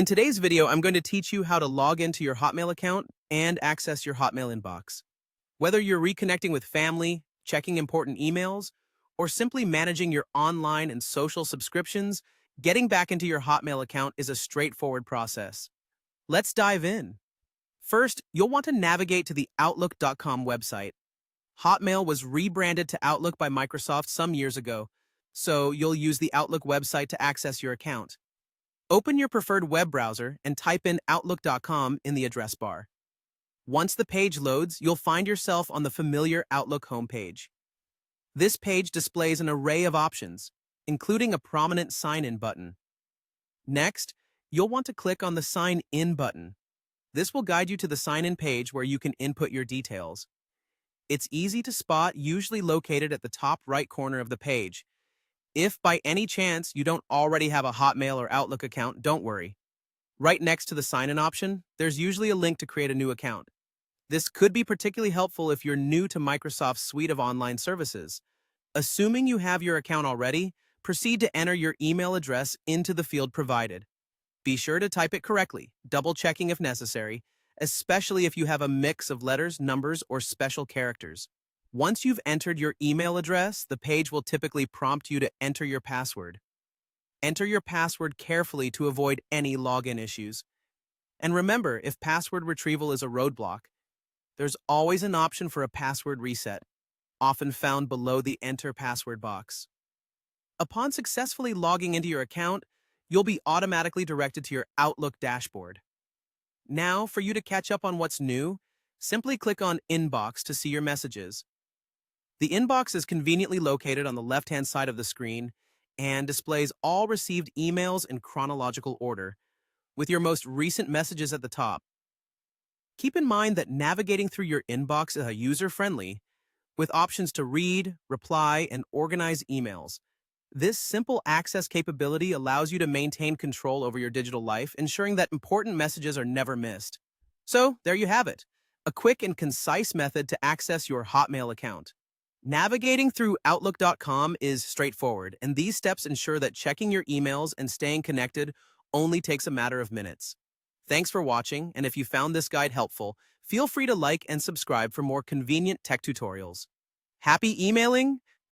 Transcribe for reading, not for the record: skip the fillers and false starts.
In today's video, I'm going to teach you how to log into your Hotmail account and access your Hotmail inbox. Whether you're reconnecting with family, checking important emails, or simply managing your online and social subscriptions, getting back into your Hotmail account is a straightforward process. Let's dive in. First, you'll want to navigate to the Outlook.com website. Hotmail was rebranded to Outlook by Microsoft some years ago, so you'll use the Outlook website to access your account. Open your preferred web browser and type in Outlook.com in the address bar. Once the page loads, you'll find yourself on the familiar Outlook homepage. This page displays an array of options, including a prominent sign-in button. Next, you'll want to click on the Sign In button. This will guide you to the sign-in page where you can input your details. It's easy to spot, usually located at the top right corner of the page. If by any chance you don't already have a Hotmail or Outlook account, don't worry. Right next to the sign-in option, there's usually a link to create a new account. This could be particularly helpful if you're new to Microsoft's suite of online services. Assuming you have your account already, proceed to enter your email address into the field provided. Be sure to type it correctly, double-checking if necessary, especially if you have a mix of letters, numbers, or special characters. Once you've entered your email address, the page will typically prompt you to enter your password. Enter your password carefully to avoid any login issues. And remember, if password retrieval is a roadblock, there's always an option for a password reset, often found below the Enter Password box. Upon successfully logging into your account, you'll be automatically directed to your Outlook dashboard. Now, for you to catch up on what's new, simply click on Inbox to see your messages. The inbox is conveniently located on the left-hand side of the screen and displays all received emails in chronological order, with your most recent messages at the top. Keep in mind that navigating through your inbox is user-friendly, with options to read, reply, and organize emails. This simple access capability allows you to maintain control over your digital life, ensuring that important messages are never missed. So, there you have it, a quick and concise method to access your Hotmail account. Navigating through Outlook.com is straightforward, and these steps ensure that checking your emails and staying connected only takes a matter of minutes. Thanks for watching, and if you found this guide helpful, feel free to like and subscribe for more convenient tech tutorials. Happy emailing